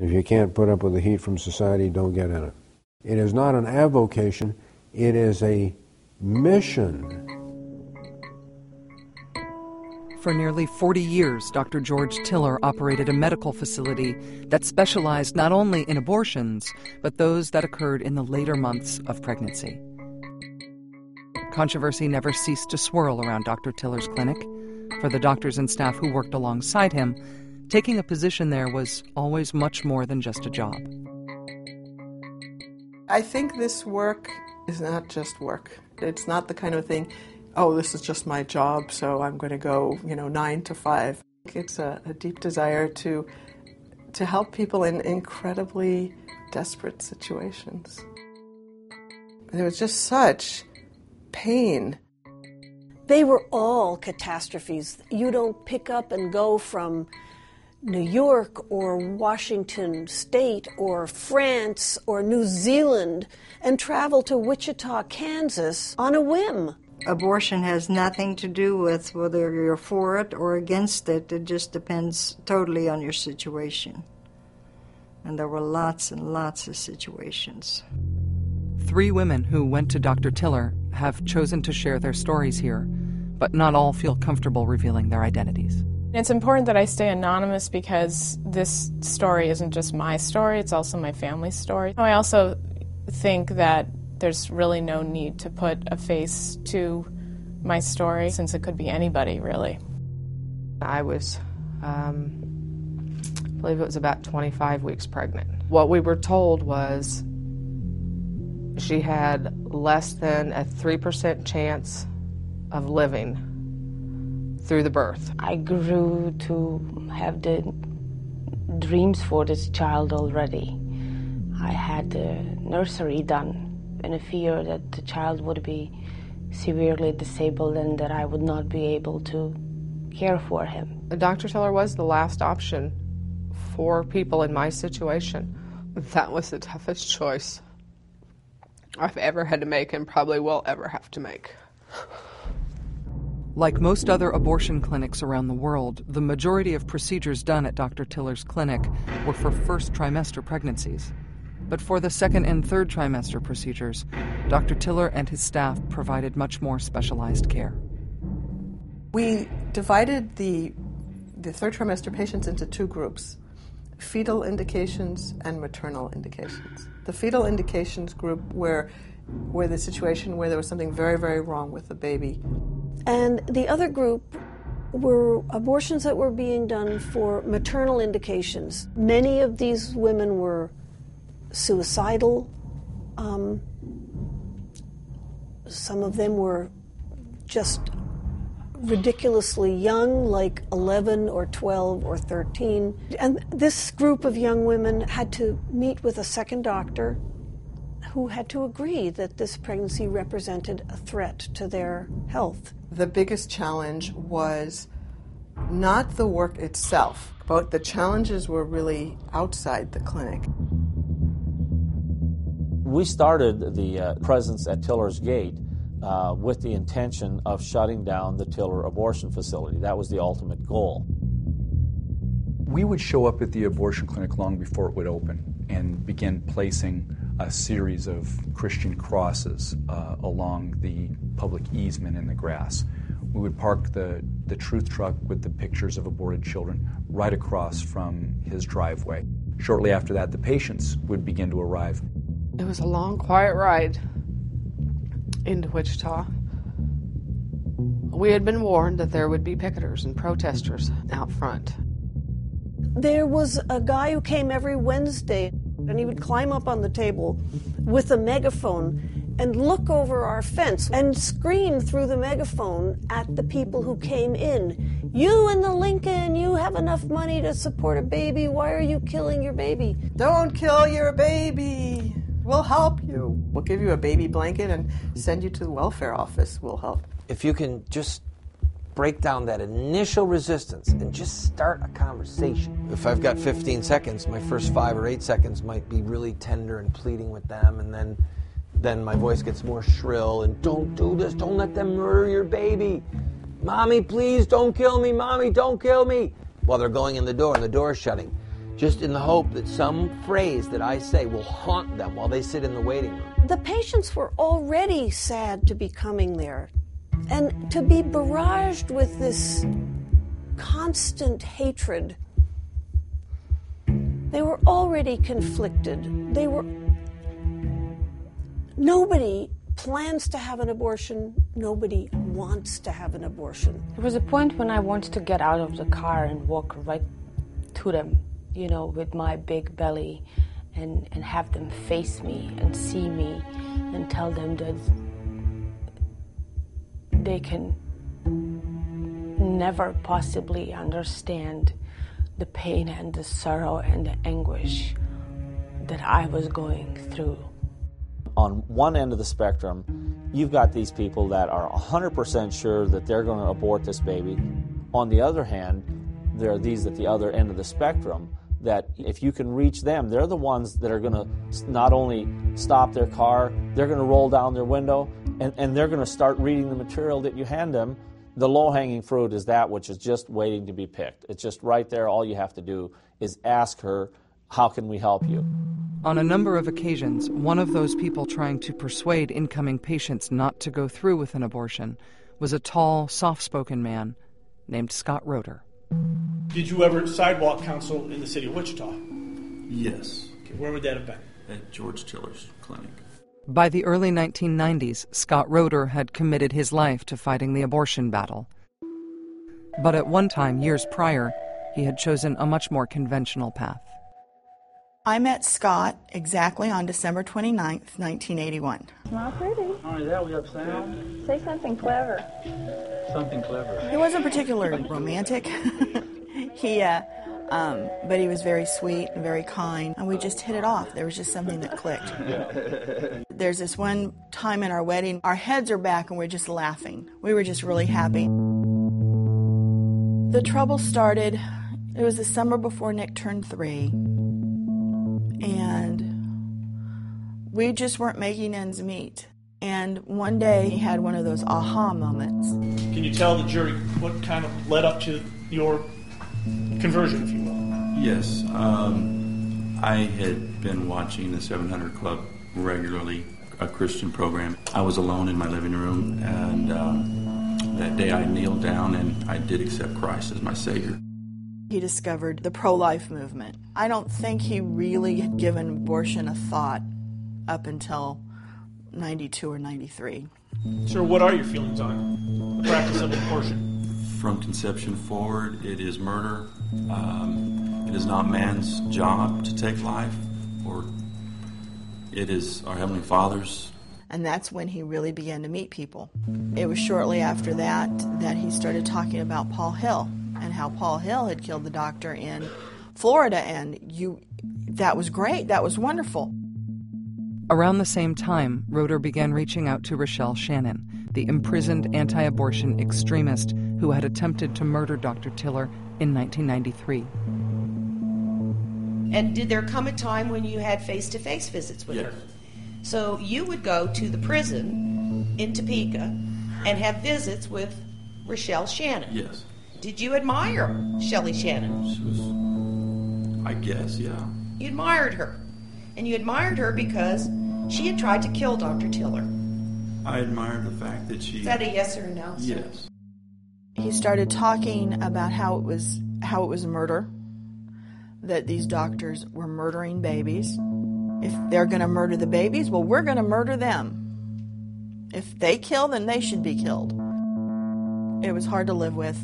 If you can't put up with the heat from society, don't get in it. It is not an avocation, it is a mission. For nearly 40 years, Dr. George Tiller operated a medical facility that specialized not only in abortions, but those that occurred in the later months of pregnancy. Controversy never ceased to swirl around Dr. Tiller's clinic. For the doctors and staff who worked alongside him, taking a position there was always much more than just a job. I think this work is not just work. It's not the kind of thing, oh, this is just my job, so I'm going to go, 9 to 5. It's a deep desire to help people in incredibly desperate situations. There was just such pain. They were all catastrophes. You don't pick up and go from New York or Washington State or France or New Zealand and travel to Wichita, Kansas on a whim. Abortion has nothing to do with whether you're for it or against it. It just depends totally on your situation. And there were lots and lots of situations. 3 women who went to Dr. Tiller have chosen to share their stories here, but not all feel comfortable revealing their identities. It's important that I stay anonymous because this story isn't just my story, it's also my family's story. I also think that there's really no need to put a face to my story, since it could be anybody, really. I was, I believe it was about 25 weeks pregnant. What we were told was she had less than a 3% chance of living through the birth. I grew to have the dreams for this child already. I had the nursery done in a fear that the child would be severely disabled and that I would not be able to care for him. Dr. Tiller was the last option for people in my situation. That was the toughest choice I've ever had to make and probably will ever have to make. Like most other abortion clinics around the world, the majority of procedures done at Dr. Tiller's clinic were for first trimester pregnancies. But for the second and third trimester procedures, Dr. Tiller and his staff provided much more specialized care. We divided the third trimester patients into 2 groups, fetal indications and maternal indications. The fetal indications group were the situation where there was something very, very wrong with the baby. And the other group were abortions that were being done for maternal indications. Many of these women were suicidal. Some of them were just ridiculously young, like 11 or 12 or 13. And this group of young women had to meet with a second doctor who had to agree that this pregnancy represented a threat to their health. The biggest challenge was not the work itself, but the challenges were really outside the clinic. We started the presence at Tiller's Gate with the intention of shutting down the Tiller abortion facility. That was the ultimate goal. We would show up at the abortion clinic long before it would open and begin placing a series of Christian crosses along the public easement in the grass. We would park the truth truck with the pictures of aborted children right across from his driveway. Shortly after that, the patients would begin to arrive. It was a long, quiet ride into Wichita. We had been warned that there would be picketers and protesters out front. There was a guy who came every Wednesday, and he would climb up on the table with a megaphone and look over our fence and scream through the megaphone at the people who came in. You in the Lincoln, you have enough money to support a baby. Why are you killing your baby? Don't kill your baby. We'll help you. We'll give you a baby blanket and send you to the welfare office. We'll help. If you can just break down that initial resistance and just start a conversation. If I've got 15 seconds, my first 5 or 8 seconds might be really tender and pleading with them, and then my voice gets more shrill and don't do this, don't let them murder your baby. Mommy, please don't kill me, Mommy, don't kill me. While they're going in the door and the door is shutting. just in the hope that some phrase that I say will haunt them while they sit in the waiting room. The patients were already sad to be coming there, and to be barraged with this constant hatred. They were already conflicted. Nobody plans to have an abortion. Nobody wants to have an abortion. There was a point when I wanted to get out of the car and walk right to them, you know, with my big belly, and have them face me and see me and tell them that they can never possibly understand the pain and the sorrow and the anguish that I was going through. On one end of the spectrum, you've got these people that are 100% sure that they're going to abort this baby. On the other hand, there are these at the other end of the spectrum that if you can reach them, they're the ones that are going to not only stop their car, they're going to roll down their window, and they're going to start reading the material that you hand them. The low-hanging fruit is that which is just waiting to be picked. It's just right there. All you have to do is ask her, how can we help you? On a number of occasions, one of those people trying to persuade incoming patients not to go through with an abortion was a tall, soft-spoken man named Scott Roeder. Did you ever sidewalk counsel in the city of Wichita? Yes. Okay, where would that have been? At George Tiller's clinic. By the early 1990s, Scott Roeder had committed his life to fighting the abortion battle. But at one time, years prior, he had chosen a much more conventional path. I met Scott exactly on December 29th, 1981. Not pretty. Not only that, we have sound. Say something clever. Something clever. He wasn't particularly romantic. But he was very sweet and very kind, and we just hit it off. There was just something that clicked. There's this one time in our wedding, our heads are back and we're just laughing. We were just really happy. The trouble started, it was the summer before Nick turned 3, and we just weren't making ends meet. And one day he had one of those aha moments. Can you tell the jury what kind of led up to your conversion, if you will? Yes. I had been watching the 700 Club regularly, a Christian program. I was alone in my living room, and that day I kneeled down and I did accept Christ as my Savior. He discovered the pro-life movement. I don't think he really had given abortion a thought up until 92 or 93. Sir, what are your feelings on the practice of abortion? From conception forward, it is murder. It is not man's job to take life, or it is our Heavenly Father's. And that's when he really began to meet people. It was shortly after that he started talking about Paul Hill and how Paul Hill had killed the doctor in Florida, and that was great, that was wonderful. Around the same time, Roeder began reaching out to Rachel Shannon, the imprisoned anti-abortion extremist who had attempted to murder Dr. Tiller in 1993. And did there come a time when you had face-to-face visits with her? So you would go to the prison in Topeka and have visits with Rachel Shannon? Yes. Did you admire Shelley Shannon? She was, I guess, yeah. You admired her. And you admired her because she had tried to kill Dr. Tiller. I admired the fact that she... Is that a yes or a no? Yes. He started talking about how it was murder, that these doctors were murdering babies. If they're going to murder the babies, well, we're going to murder them. If they kill, then they should be killed. It was hard to live with.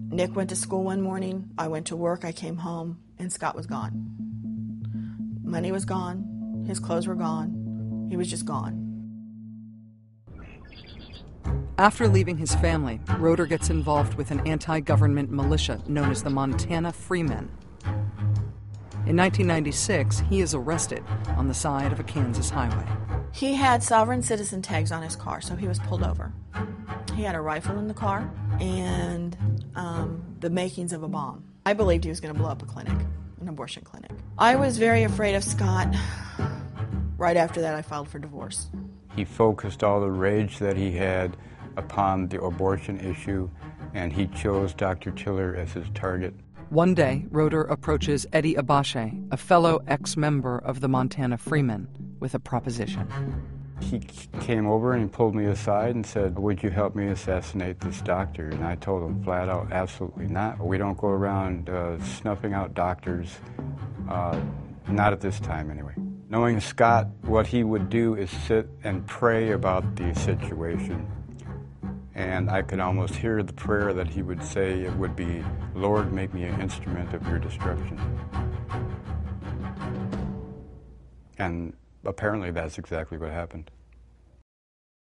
Nick went to school one morning, I went to work, I came home, and Scott was gone. Money was gone, his clothes were gone, he was just gone. After leaving his family, Roeder gets involved with an anti-government militia known as the Montana Freemen. In 1996, he is arrested on the side of a Kansas highway. He had sovereign citizen tags on his car, so he was pulled over. He had a rifle in the car and the makings of a bomb. I believed he was going to blow up a clinic, an abortion clinic. I was very afraid of Scott. Right after that, I filed for divorce. He focused all the rage that he had upon the abortion issue, and he chose Dr. Tiller as his target. One day, Roeder approaches Eddie Abache, a fellow ex-member of the Montana Freemen, with a proposition. He came over and he pulled me aside and said, "Would you help me assassinate this doctor?" And I told him flat out, absolutely not. We don't go around snuffing out doctors, not at this time anyway. Knowing Scott, what he would do is sit and pray about the situation. And I could almost hear the prayer that he would say. It would be, "Lord, make me an instrument of your destruction." And apparently that's exactly what happened.